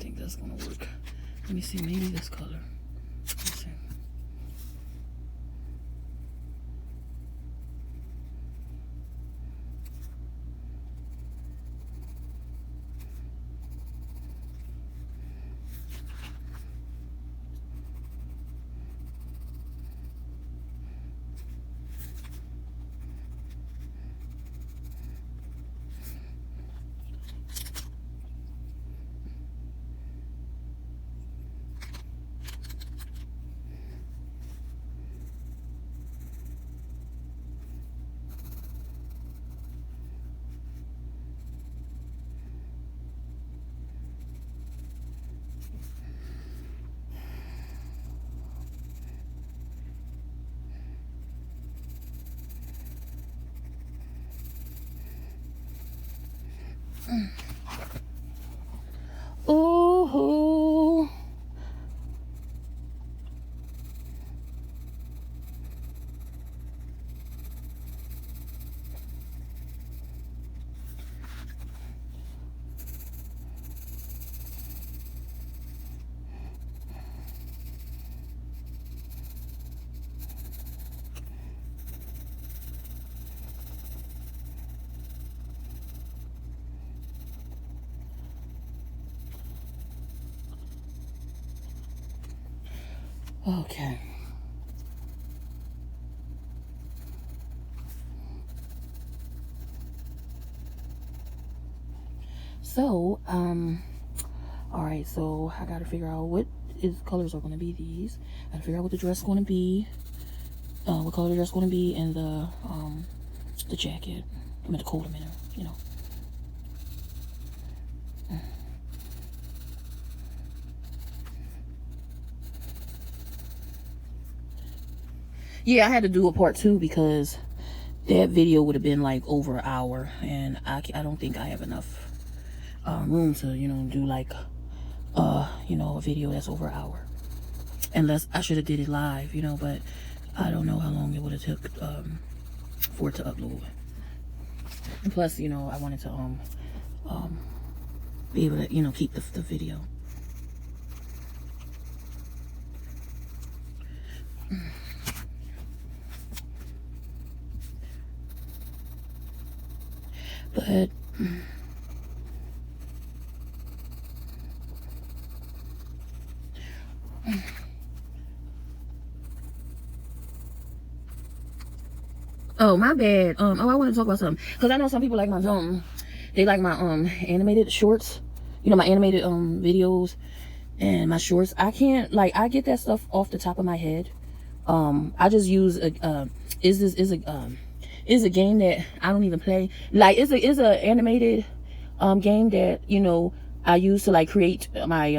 think that's gonna work. Let me see, maybe this color. Let's see. Ooh. Okay. So, all right, so I gotta figure out what colors are gonna be these. I gotta figure out what the dress is gonna be, what color the dress is gonna be, and the jacket. I mean the coat, you know. Yeah, I had to do a part 2 because that video would have been like over an hour, and I don't think I have enough room to, you know, do like you know, a video that's over an hour. Unless I should have did it live, you know, but I don't know how long it would have took for it to upload. And plus, you know, I wanted to be able to, you know, keep the video. But oh, my bad. I want to talk about something, because I know some people like my they like my animated shorts, you know, my animated videos and my shorts. I can't, like, I get that stuff off the top of my head. I just use is a game that I don't even play. Like, is a animated game that, you know, I use to like create my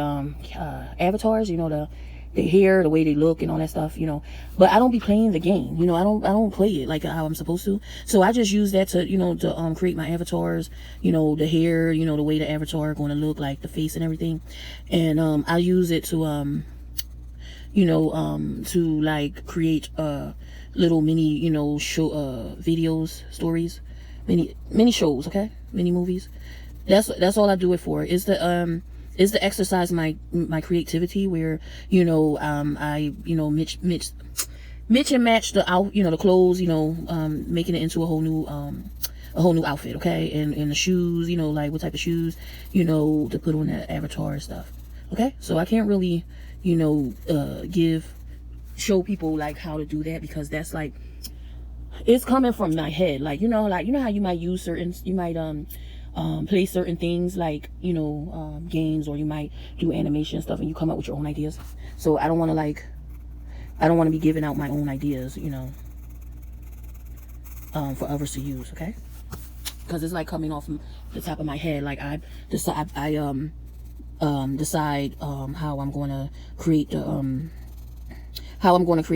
avatars, you know, the hair, the way they look and all that stuff, you know. But I don't be playing the game, you know. I don't play it like how I'm supposed to. So I just use that to, you know, to create my avatars, you know, the hair, you know, the way the avatar going to look, like the face and everything. And I use it to you know, to like create little mini, you know, show videos, stories, mini shows, okay, mini movies. That's all I do it for. Is the exercise my creativity, where, you know, I, you know, mix and match the clothes, you know, making it into a whole new outfit, okay, and the shoes, you know, like what type of shoes, you know, to put on the avatar and stuff, okay. So I can't really, you know, show people like how to do that, because that's like, it's coming from my head, like, you know how you might use play certain things, like, you know, games, or you might do animation and stuff, and you come up with your own ideas. So I don't want to be giving out my own ideas, you know, for others to use, okay? Because it's like coming off the top of my head. Like, I decide how I'm going to create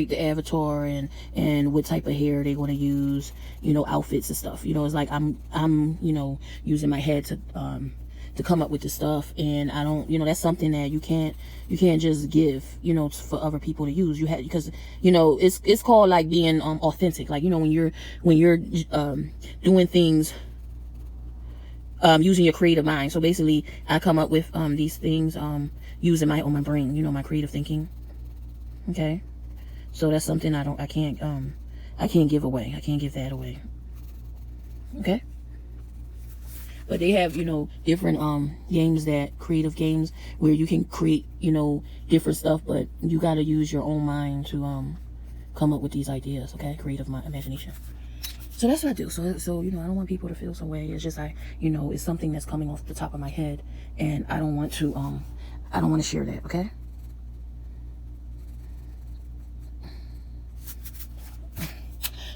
the avatar, and what type of hair they're going to use, you know, outfits and stuff. You know, it's like I'm you know, using my head to come up with the stuff. And I don't, you know, that's something that you can't just give, you know, for other people to use. You have, because, you know, it's called like being authentic. Like, you know, when you're doing things using your creative mind. So basically, I come up with these things using my brain, you know, my creative thinking. Okay, so that's something I can't give away. I can't give that away. Okay. But they have, you know, different games, that creative games where you can create, you know, different stuff, but you got to use your own mind to come up with these ideas. Okay, creative imagination. So that's what I do. So you know, I don't want people to feel some way. It's just you know, it's something that's coming off the top of my head, and I don't want to share that. Okay.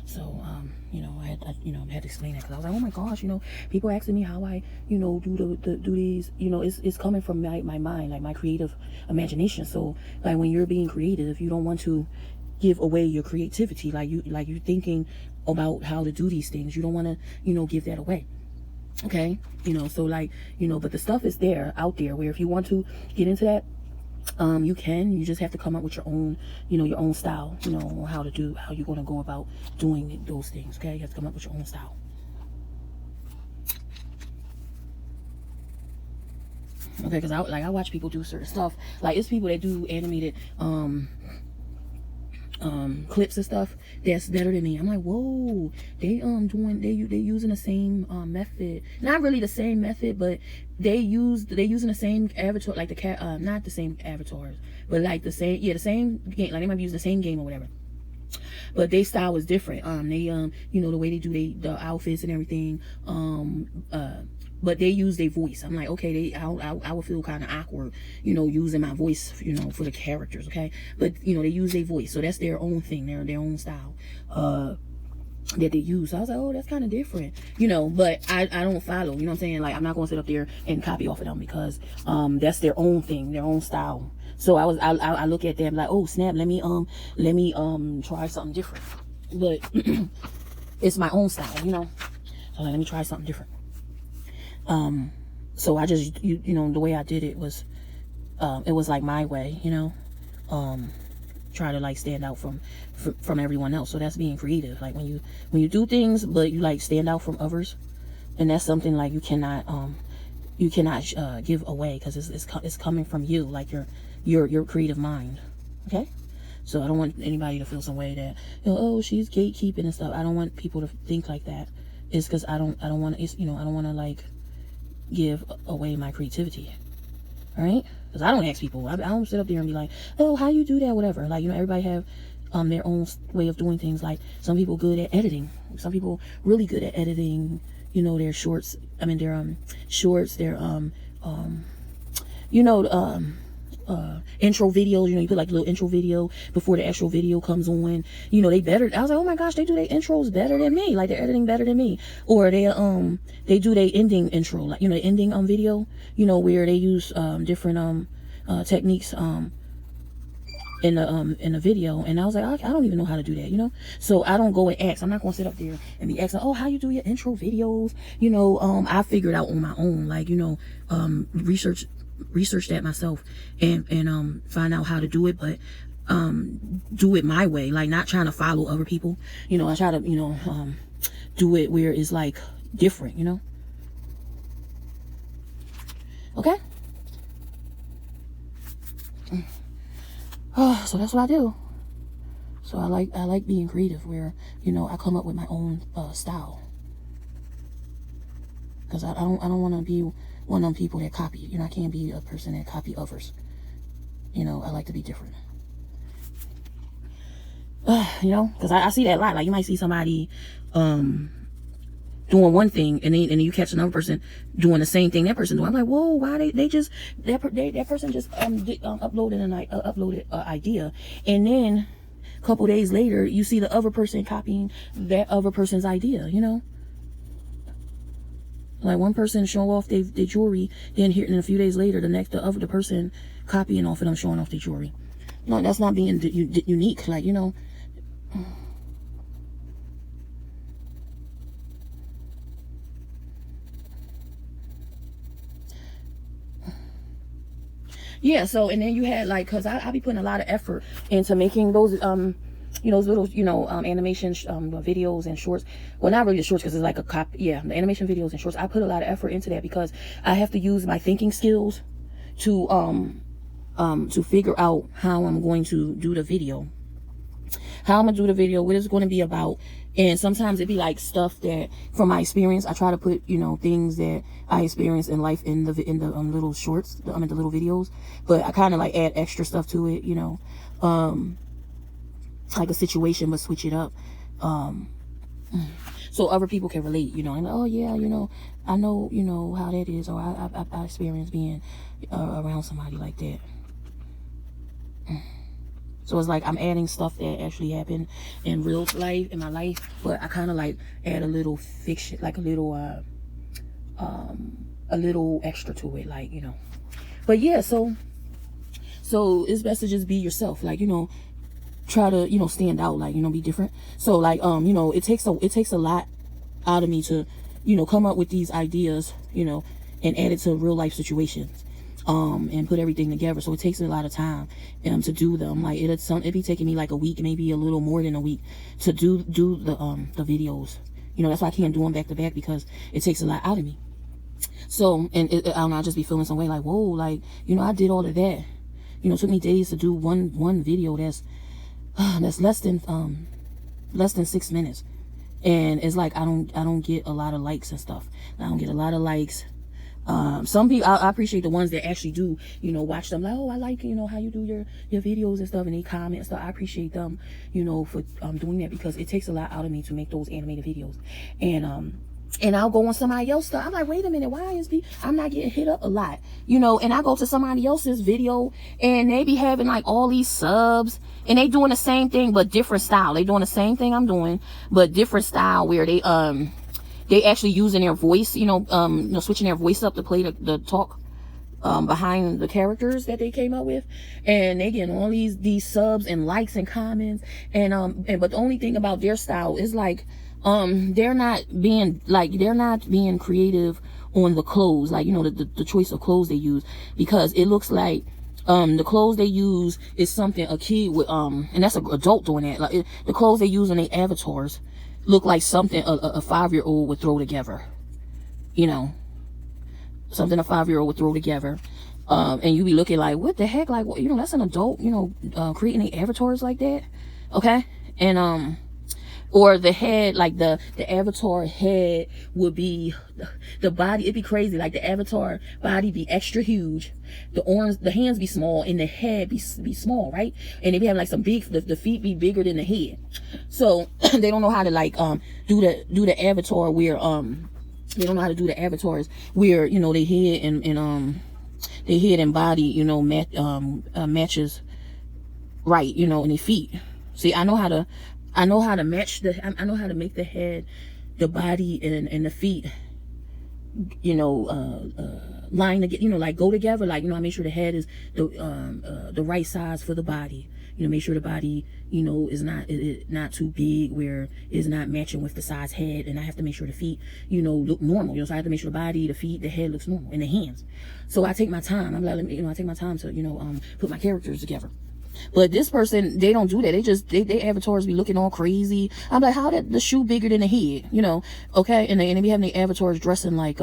So you know, I had to explain that, because I was like, oh my gosh, you know, people asking me how I, you know, do these, you know, it's coming from my mind, like my creative imagination. So like when you're being creative, you don't want to give away your creativity, like you thinking about how to do these things. You don't want to, you know, give that away. Okay, you know, so like, you know, but the stuff is out there where if you want to get into that, you just have to come up with your own, you know, your own style, you know, how you're going to go about doing those things. Okay, you have to come up with your own style. Okay, because I watch people do certain stuff. Like, it's people that do animated clips and stuff that's better than me. I'm like, whoa, they using the same method. Not really the same method, but they using the same avatar, like not the same avatars, but like the same game. Like they might be using the same game or whatever, but their style is different. They you know, the way they do the outfits and everything, but they use their voice. I'm like, okay, I would feel kind of awkward, you know, using my voice, you know, for the characters. Okay, but you know, they use their voice, so that's their own thing, their own style that they use. So I was like, oh, that's kind of different, you know, but I don't follow, you know what I'm saying? Like, I'm not going to sit up there and copy off of them, because that's their own thing, their own style. So I look at them like, oh snap, let me try something different, but it's my own style, you know. So like, let me try something different. So I just, you know, the way I did it was like my way, you know, try to like stand out from everyone else. So that's being creative. Like when you do things, but you like stand out from others, and that's something like you cannot give away, because it's coming from you, like your creative mind. Okay. So I don't want anybody to feel some way that, you know, oh, she's gatekeeping and stuff. I don't want people to think like that. It's because I don't want to, you know, I don't want to like give away my creativity. All right, because I don't ask people. I don't sit up there and be like, oh, how you do that, whatever. Like, you know, everybody have their own way of doing things. Like, some people good at editing, some people really good at editing, you know, their shorts, their shorts, their you know, intro videos. You know, you put like a little intro video before the actual video comes on. You know, they better. I was like, oh my gosh, they do their intros better than me. Like, they're editing better than me. They do their ending intro, like, you know, the ending video. You know, where they use different techniques in the video. And I was like, I don't even know how to do that, you know. So I don't go and ask. I'm not gonna sit up there and be asking, oh, how you do your intro videos, you know. I figured out on my own, like, you know, research that myself, and find out how to do it, but do it my way, like not trying to follow other people. You know, I try to, you know, do it where it's like different, you know. Okay. So that's what I do. So I like being creative, where, you know, I come up with my own style, because I don't want to be one of them people that copy. You know, I can't be a person that copy others. You know, I like to be different. You know, because I see that a lot. Like, you might see somebody doing one thing, and then you catch another person doing the same thing that person doing. I'm like, whoa, why they just that person just uploaded an idea, and then a couple days later you see the other person copying that other person's idea. You know, like one person show off their jewelry, then here, and a few days later the person copying off of them showing off their jewelry. No, that's not being unique. Like, you know. Yeah, so, and then you had like, because I be putting a lot of effort into making those you know, those little, you know, animation videos and shorts. Well, not really the shorts, because it's like a copy. Yeah, the animation videos and shorts. I put a lot of effort into that because I have to use my thinking skills to figure out how I'm going to do the video. How I'm gonna do the video, what it's going to be about. And sometimes it'd be like stuff that from my experience, I try to put, you know, things that I experienced in life in the little shorts, the little videos, but I kind of like add extra stuff to it, you know, like a situation, but switch it up, so other people can relate, you know, and oh yeah, you know, I know, you know, how that is, or I experienced being around somebody like that. So it's like I'm adding stuff that actually happened in real life, in my life, but I kind of like add a little fiction, like a little extra to it, like, you know. But yeah, so it's best to just be yourself, like, you know, try to, you know, stand out, like, you know, be different. So like, you know, it takes a lot out of me to, you know, come up with these ideas, you know, and add it to real life situations. And put everything together, so it takes a lot of time to do them. Like it'd be taking me like a week, maybe a little more than a week, to do the videos. You know, that's why I can't do them back to back, because it takes a lot out of me. So, and I don't know, I just be feeling some way like, whoa, like, you know, I did all of that. You know, it took me days to do one video that's less than 6 minutes, and it's like I don't get a lot of likes and stuff. I don't get a lot of likes. Some people, I appreciate the ones that actually do, you know, watch them, like, oh, I like, you know, how you do your videos and stuff, and they comment and stuff. I appreciate them, you know, for doing that, because it takes a lot out of me to make those animated videos. And I'll go on somebody else's stuff. I'm like, wait a minute, why is I'm not getting hit up a lot, you know? And I go to somebody else's video, and they be having like all these subs, and they doing the same thing but different style. They doing the same thing I'm doing but different style, where they actually using their voice, you know, switching their voice up to play the talk behind the characters that they came up with, and they getting all these subs and likes and comments, but the only thing about their style is like they're not being creative on the clothes, like, you know, the choice of clothes they use, because it looks like the clothes they use is something a kid would and that's an adult doing that. Like the clothes they use on their avatars look like something a 5-year-old would throw together, you know, something a 5-year-old would throw together. And you be looking like, what the heck, like, you know, that's an adult, you know, creating the avatars like that, okay? And or the head, like the avatar head would be, the body, it'd be crazy, like the avatar body be extra huge, the hands be small, and the head be small, right? And they be having like some big, the feet be bigger than the head. So they don't know how to like do the avatar where they don't know how to do the avatars where, you know, they head and their head and body, you know, matches right, you know, and their feet. See, I know how to match I know how to make the head, the body, and the feet, you know, line together, you know, like go together, like, you know, I make sure the head is the right size for the body, you know, make sure the body, you know, is not too big where it's not matching with the size head, and I have to make sure the feet, you know, look normal, you know, so I have to make sure the body, the feet, the head looks normal, and the hands. So I take my time. I'm like, you know, I take my time to, you know, put my characters together. But this person, they don't do that. They just, they avatars be looking all crazy. I'm like, how the shoe bigger than the head, you know? Okay, and they be having the avatars dressing like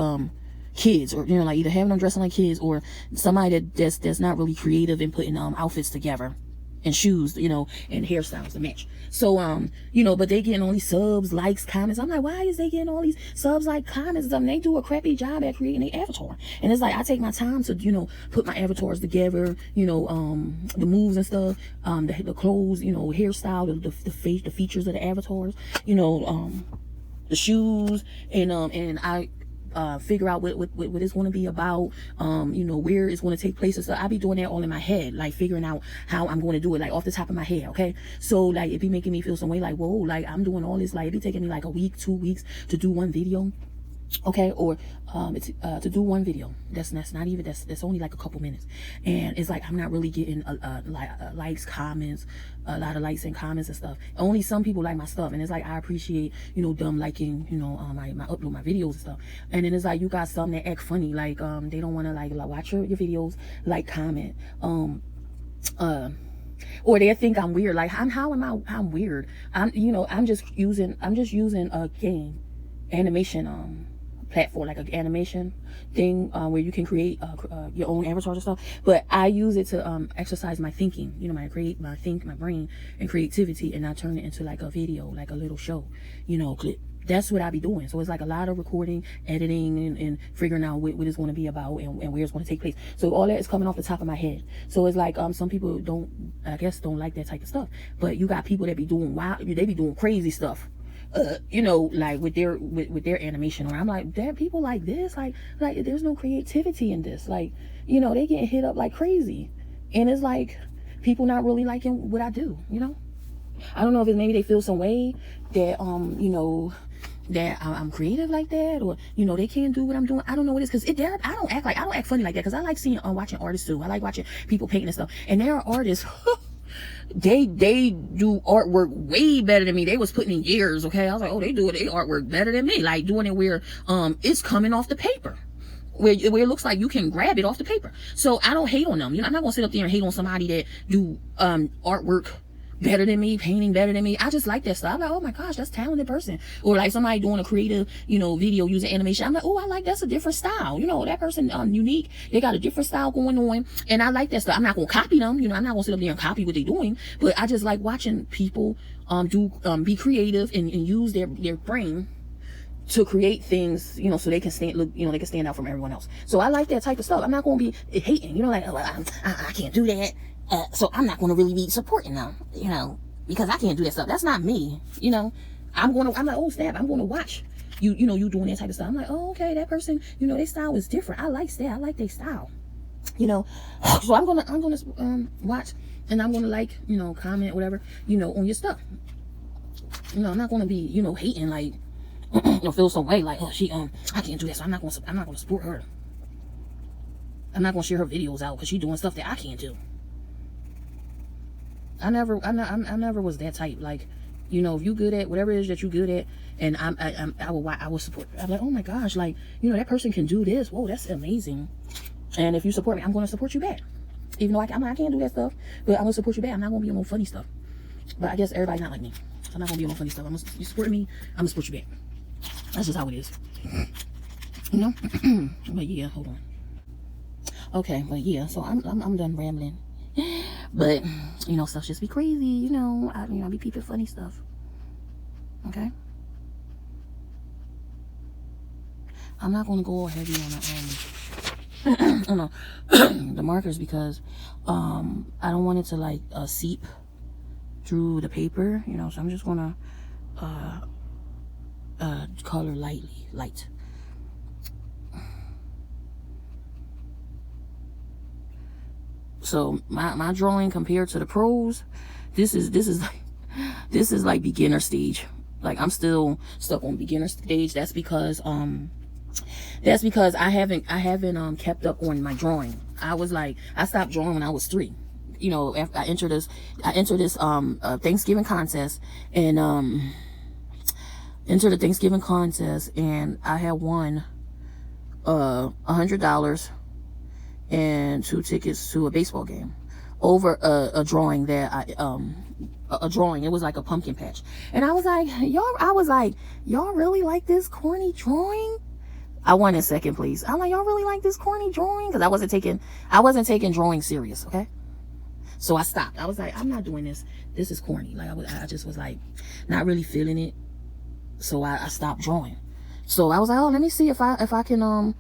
kids, or, you know, like either having them dressing like kids, or somebody that's not really creative in putting outfits together, and shoes, you know, and hairstyles to match. So you know, but they getting all these subs, likes, comments. I'm like, why is they getting all these subs, like, comments? I mean, they do a crappy job at creating an avatar. And it's like, I take my time to, you know, put my avatars together, you know, the moves and stuff, the clothes, you know, hairstyle, the face, the features of the avatars, you know, the shoes, and I figure out what it's going to be about, you know, where it's going to take place and stuff. I be doing that all in my head, like figuring out how I'm going to do it, like off the top of my head, okay? So like it be making me feel some way, like, whoa, like I'm doing all this, like it be taking me like a week, 2 weeks to do one video, okay? Or it's to do one video that's not even, that's only like a couple minutes, and it's like I'm not really getting likes, comments, a lot of likes and comments and stuff. Only some people like my stuff, and it's like, I appreciate, you know, them liking, you know, my upload, my videos and stuff. And then it's like, you got some that act funny, like they don't want to like watch your videos, like, comment, Or they think I'm weird. Like, I'm weird. I'm just using a game animation platform, like an animation thing where you can create your own avatars and stuff. But I use it to exercise my thinking, my brain and creativity, and I turn it into like a video, like a little show, clip. That's what I be doing. So it's like a lot of recording, editing, and figuring out what it's going to be about and where it's going to take place. So all that is coming off the top of my head. So it's like some people don't like that type of stuff. But you got people that be doing they be doing crazy stuff. Like with their animation. Or I'm like, there are people like this, like there's no creativity in this. Like, they getting hit up like crazy, and it's like people not really liking what I do. I don't know if it's maybe they feel some way that that I'm creative like that, or they can't do what I'm doing. I don't know what it is, because I don't act funny like that, because I like watching artists too. I like watching people painting and stuff, and there are artists they do artwork way better than me. They was putting in years, okay? I was like, oh, they do their artwork better than me, like doing it where it's coming off the paper, where it looks like you can grab it off the paper. So I don't hate on them. I'm not gonna sit up there and hate on somebody that do artwork better than me, painting better than me. I just like that stuff. I'm like, oh my gosh, that's a talented person. Or like somebody doing a creative, video using animation. I'm like, oh, I like, that's a different style. That person unique. They got a different style going on, and I like that stuff. I'm not gonna copy them. I'm not gonna sit up there and copy what they're doing. But I just like watching people be creative and use their brain to create things, so they can they can stand out from everyone else. So I like that type of stuff. I'm not gonna be hating, like, oh, I can't do that. So I'm not going to really be supporting them, because I can't do that stuff. That's not me, I'm like, oh snap, I'm going to watch you doing that type of stuff. I'm like, oh, okay, that person, their style is different. I like that. I like their style, so I'm going to watch, and I'm going to like, comment, whatever, on your stuff. I'm not going to be, hating, like, feel some way like, oh, she, I can't do that. So I'm not going to support her. I'm not going to share her videos out because she's doing stuff that I can't do. I never was that type. Like, if you good at whatever it is that you good at, and I will support. I'm like, oh my gosh, like, that person can do this. Whoa, that's amazing. And if you support me, I'm going to support you back. Even though I can't do that stuff, but I'm going to support you back. I'm not going to be on no funny stuff. But I guess everybody's not like me, so I'm not going to be on no funny stuff. You support me, I'm going to support you back. That's just how it is. But yeah, hold on. Okay, but yeah, so I'm done rambling. But stuff just be crazy, I be peeping funny stuff. Okay, I'm not gonna go all heavy on the markers, because I don't want it to like seep through the paper, so I'm just gonna color light. So my drawing compared to the pros, this is like beginner stage. Like, I'm still stuck on beginner stage. That's because I haven't kept up on my drawing. I stopped drawing when I was 3. After I entered this Thanksgiving contest, and entered a Thanksgiving contest, and I had won $100 and 2 tickets to a baseball game over a drawing that a drawing. It was like a pumpkin patch, and I was like, y'all really like this corny drawing? I won in second place. I'm like, y'all really like this corny drawing? Because I wasn't taking drawing serious. Okay, so I stopped. I was like, I'm not doing this. This is corny. Like, I just was like not really feeling it, so I stopped drawing. So I was like, oh, let me see if I can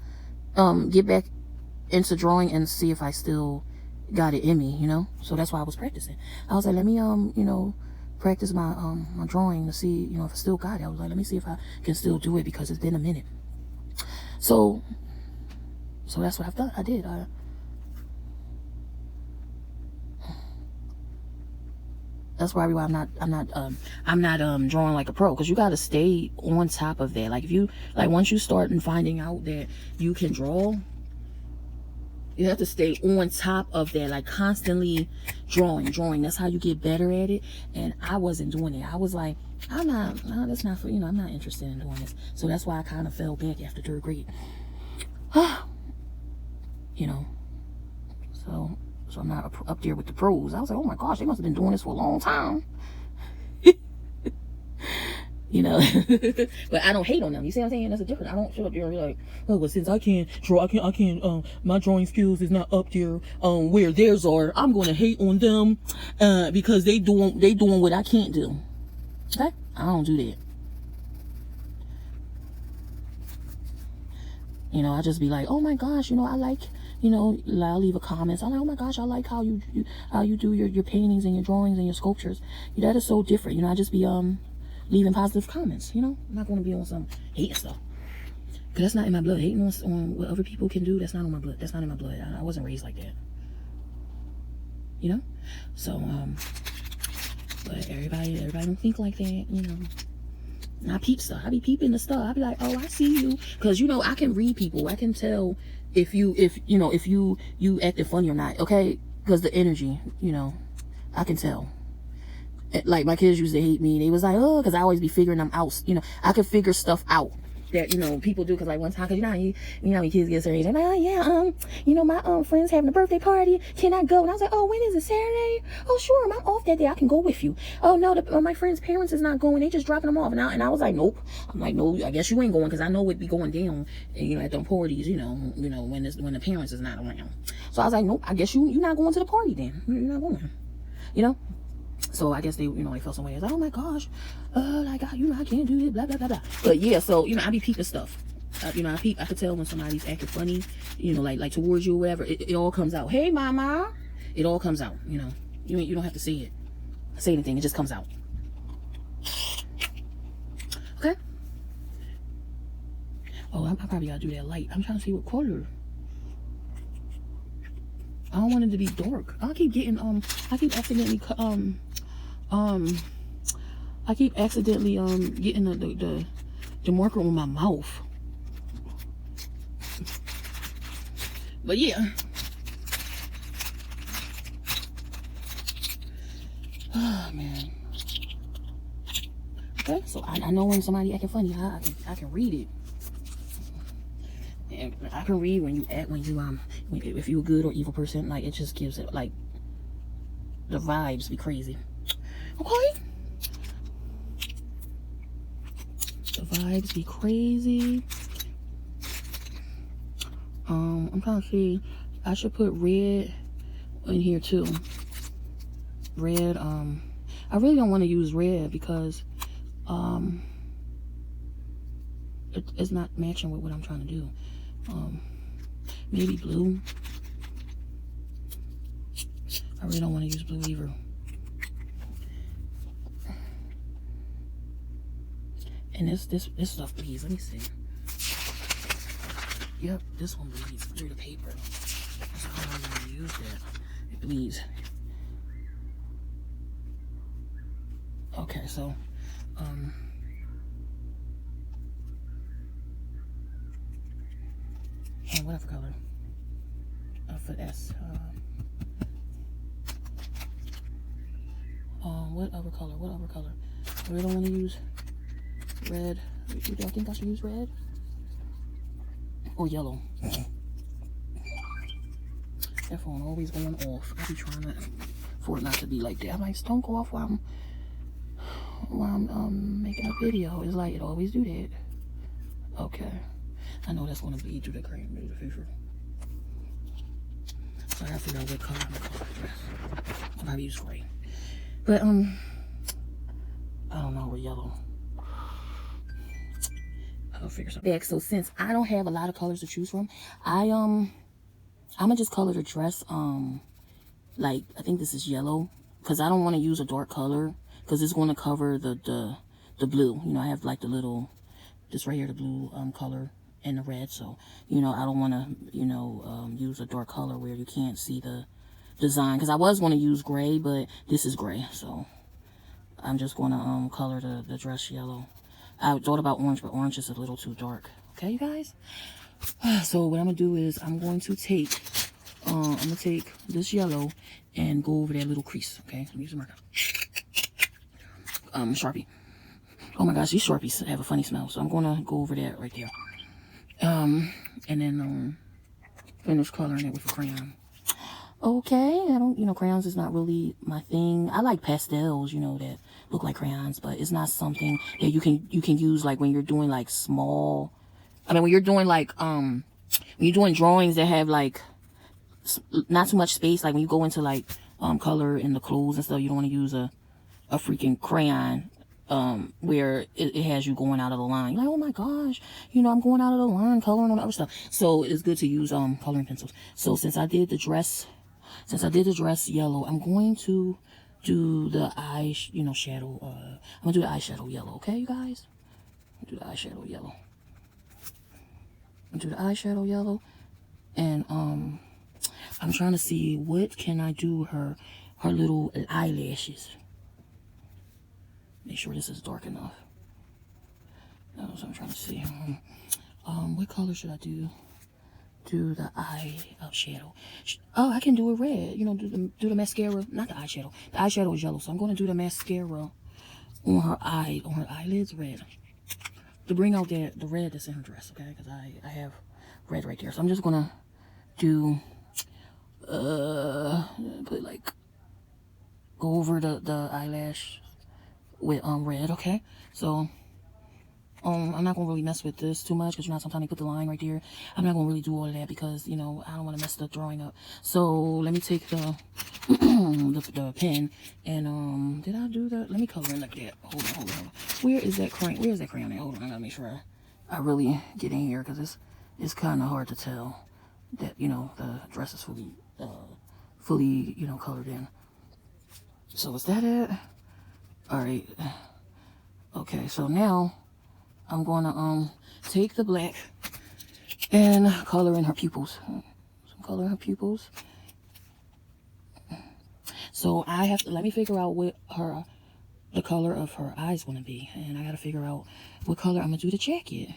get back into drawing and see if I still got it in me, so that's why I was practicing. I was like, let me practice my my drawing to see if I still got it. I was like, let me see if I can still do it, because it's been a minute. So that's what I've done. I did. That's why I'm not drawing like a pro, because you got to stay on top of that. Like, if you once you start and finding out that you can draw, you have to stay on top of that, like constantly drawing. That's how you get better at it. And I wasn't doing it. I was like, that's not for, I'm not interested in doing this. So that's why I kind of fell back after 3rd grade. So So I'm not up there with the pros. I was like, oh my gosh, they must have been doing this for a long time. You know, but I don't hate on them. You see what I'm saying? That's a difference. I don't show up there and be like, oh, well, since I can't draw, my drawing skills is not up there, where theirs are. I'm going to hate on them, because they doing what I can't do. Okay? I don't do that. You know, I just be like, oh my gosh, you know, I like, you know, I'll leave a comment. I'm like, oh my gosh, I like how you do your paintings and your drawings and your sculptures. That is so different. You know, I just be, leaving positive comments, you know. I'm not going to be on some hating stuff, because that's not in my blood. Hating on what other people can do, that's not on my blood. That's not in my blood. I wasn't raised like that, you know. So but everybody don't think like that, you know. And I peep stuff. I be peeping the stuff. I be like, oh, I see you, because you know, I can read people. I can tell if you acting funny or not, okay, because the energy, you know, I can tell. Like, my kids used to hate me. They was like, oh, because I always be figuring them out. You know, I could figure stuff out that, you know, people do. Because, like, one time, because, you know, when kids get their age, they're like, oh, yeah, you know, my friend's having a birthday party. Can I go? And I was like, oh, when is it? Saturday? Oh, sure, I'm off that day. I can go with you. Oh, no, my friend's parents is not going. They just dropping them off. And I was like, nope. I'm like, no, I guess you ain't going, because I know it'd be going down, you know, at them parties, you know, when the parents is not around. So I was like, nope, I guess you're not going to the party then. You're not going, you know. So I guess they, you know, they felt some way. I was like, oh my gosh, like, you know, I can't do this, blah, blah, blah, blah. But yeah, so, you know, I be peeping stuff. You know, I could tell when somebody's acting funny, you know, like towards you or whatever. It all comes out. Hey, mama. It all comes out, you know. You don't have to say anything. It just comes out. Okay? Oh, I probably gotta do that light. I'm trying to see what color. I don't want it to be dark. I keep getting, I keep accidentally getting the marker on my mouth. But yeah. Oh man. Okay, so I know when somebody acting funny. I can read it. And I can read when you act, if you're a good or evil person. Like, it just gives it, like, the vibes be crazy. Okay? The vibes be crazy. I'm trying to see. I should put red in here too. Red, I really don't want to use red because, it's not matching with what I'm trying to do. Maybe blue. I really don't want to use blue either. And this stuff bleeds. Let me see. Yep, this one bleeds through the paper. So I don't want to use that. It bleeds. Okay, so whatever color. For S. What other color? I really don't want to use red. Do I think I should use red? Or yellow? That phone always going off. I be trying for it not to be like that. I'm like, don't go off while I'm making a video. It's like, it always do that. Okay. I know that's gonna bleed through the cream, through the paper. So I gotta figure out what color I'm gonna color this. I'll probably use gray. But, I don't know, or yellow. I'll figure something back. So since I don't have a lot of colors to choose from, I'm gonna just color the dress, like, I think this is yellow. Because I don't want to use a dark color. Because it's going to cover the blue. You know, I have like the little, this right here, the blue color. And the red, so you know, I don't want to, you know, use a dark color where you can't see the design, because I was going to use gray, but this is gray, so I'm just going to color the dress yellow. I thought about orange, but orange is a little too dark. Okay, you guys. So what I'm gonna do is I'm going to take this yellow and go over that little crease. Okay, let me use a marker. Sharpie. Oh my gosh, these Sharpies have a funny smell, so I'm gonna go over that right there. And then finish coloring it with a crayon. okay. I don't, crayons is not really my thing. I like pastels, that look like crayons, but it's not something that you can use like when you're doing like small. I mean, when you're doing like when you're doing drawings that have like not too much space, like when you go into like color in the clothes and stuff, you don't want to use a freaking crayon where it has you going out of the line. You're like, oh my gosh, I'm going out of the line coloring on other stuff. So it's good to use coloring pencils. So since I did the dress yellow, I'm going to do the eye shadow. I'm gonna do the eyeshadow yellow. Okay, you guys, do the eyeshadow yellow. Do the eyeshadow yellow. And I'm trying to see what can I do her little eyelashes. Make sure this is dark enough. That's what I'm trying to see. What color should I do the eye shadow? Oh, I can do it red. Do the mascara. Not the eyeshadow. The eyeshadow is yellow, so I'm going to do the mascara on her eyelids red to bring out the red that's in her dress. Okay, because I have red right there. So I'm just gonna do put like go over the eyelash with red. Okay, so I'm not gonna really mess with this too much because sometimes they put the line right there. I'm not gonna really do all of that because I don't want to mess the drawing up. So let me take the the pen and did I do that? Let me color in like that. Hold on. Where is that crayon at? Hold on, I gotta make sure I really get in here because it's kind of hard to tell that the dress is fully colored in. So is that it? All right. Okay, so now I'm gonna take the black and color in her pupils. Some color in her pupils. So I have to let me figure out what the color of her eyes gonna be, and I gotta figure out what color I'm gonna do the jacket.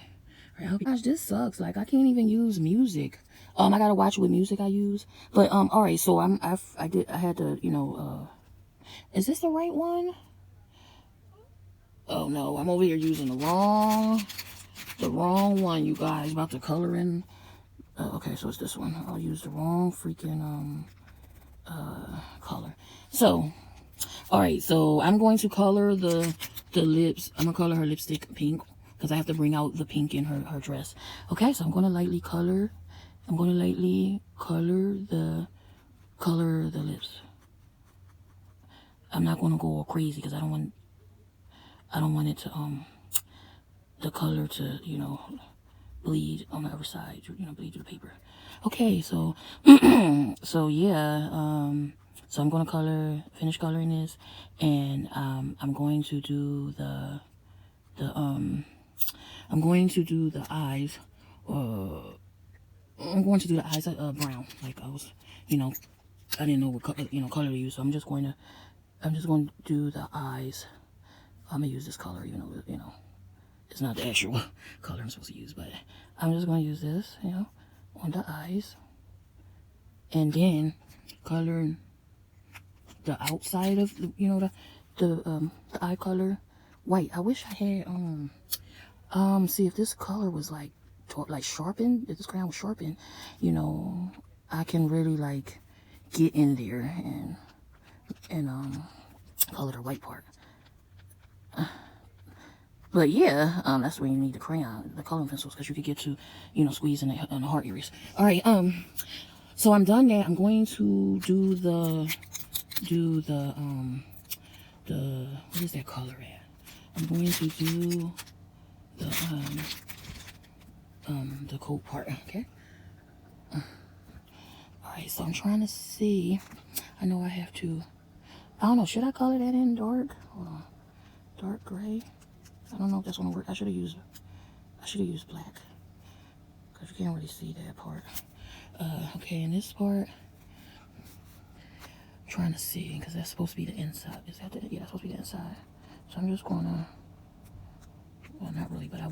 All right, gosh, this sucks. Like I can't even use music. I gotta watch what music I use. But all right. So I had to is this the right one? Oh no, I'm over here using the wrong one, you guys. About to color in. Okay, so it's this one. I'll use the wrong freaking color. So, all right. So I'm going to color the lips. I'm gonna color her lipstick pink because I have to bring out the pink in her dress. Okay, so I'm gonna lightly color. I'm gonna lightly color the lips. I'm not gonna go all crazy because I don't want it to the color to bleed on the other side, bleed through the paper. Okay, so so yeah, so I'm gonna finish coloring this, and I'm going to do the I'm going to do the eyes. I'm going to do the eyes brown, like I was, I didn't know what color to use, so I'm just going to do the eyes. I'm gonna use this color, even though it's not the actual color I'm supposed to use, but I'm just going to use this, on the eyes, and then color the outside of the eye color white. I wish I had see if this color was like sharpened. If this crayon was sharpened, I can really like get in there and color the white part. But yeah, that's when you need the crayon, the coloring pencils, because you could get to, squeezing it on the hard areas. All right, so I'm done there. I'm going to do the what is that color at? I'm going to do the coat part, okay? All right, so I'm trying to see. I know I have to. I don't know. Should I color that in dark? Hold on, dark gray. I don't know if that's gonna work. I should have used black because you can't really see that part. Okay, in this part, I'm trying to see because that's supposed to be the inside. Is that yeah, that's supposed to be the inside. So I'm just gonna, well, not really, but I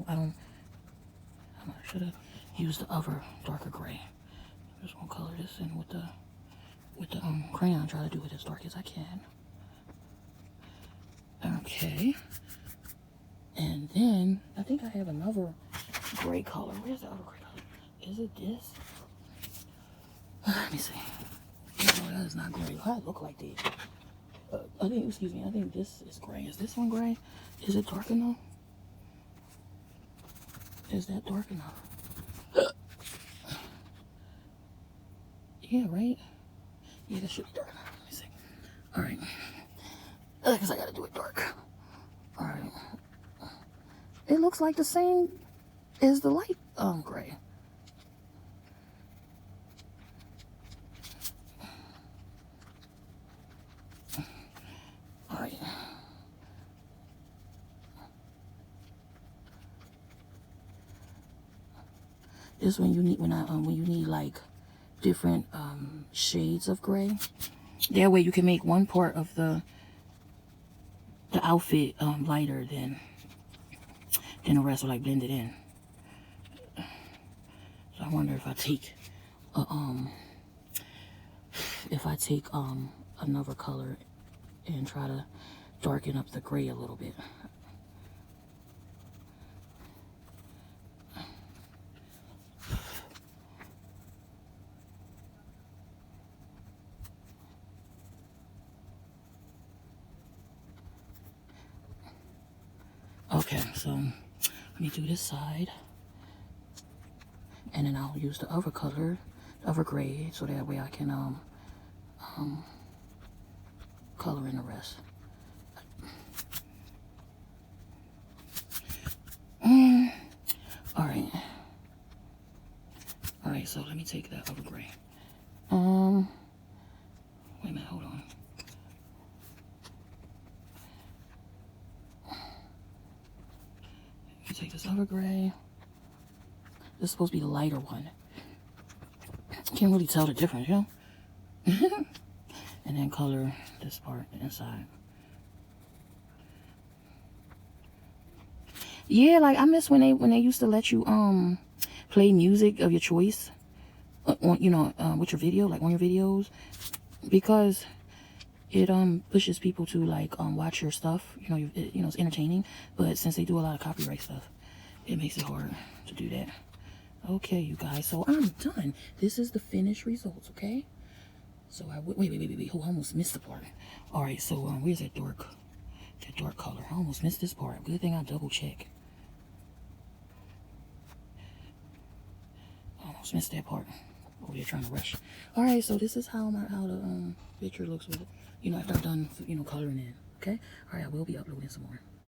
should have used the other darker gray. I'm just gonna color this in with the crayon. Try to do it as dark as I can. Okay. And then, I think I have another gray color. Where's the other gray color? Is it this? Let me see. No, that is not gray. Why does it look like this? I think, excuse me, I think this is gray. Is this one gray? Is it dark enough? Is that dark enough? Yeah, right? Yeah, that should be dark enough. Let me see. Alright. I guess I gotta do it dark. Alright. It looks like the same as the light gray. Alright. This when you need when you need like different shades of gray. That way you can make one part of the outfit lighter than the rest, will like blend it in. So I wonder if I take another color and try to darken up the gray a little bit. Okay, so let me do this side, and then I'll use the other color, the other gray, so that way I can color in the rest. All right, so let me take that other gray. Wait a minute, hold on. You take this other gray. This is supposed to be the lighter one. Can't really tell the difference, you know? And then color this part inside. Yeah, like I miss when they used to let you play music of your choice on, you know, with your video, like on your videos, because it pushes people to like watch your stuff. You know, it's entertaining, but since they do a lot of copyright stuff, it makes it hard to do that. Okay, you guys, so I'm done. This is the finished results, okay? So wait, oh, I almost missed the part. All right, so where's that dark color? I almost missed this part. Good thing I double check. Almost missed that part. Oh, they're trying to rush. All right, so this is how the picture looks with it, you know, after I've done, you know, coloring in. Okay. All right, I will be uploading some more.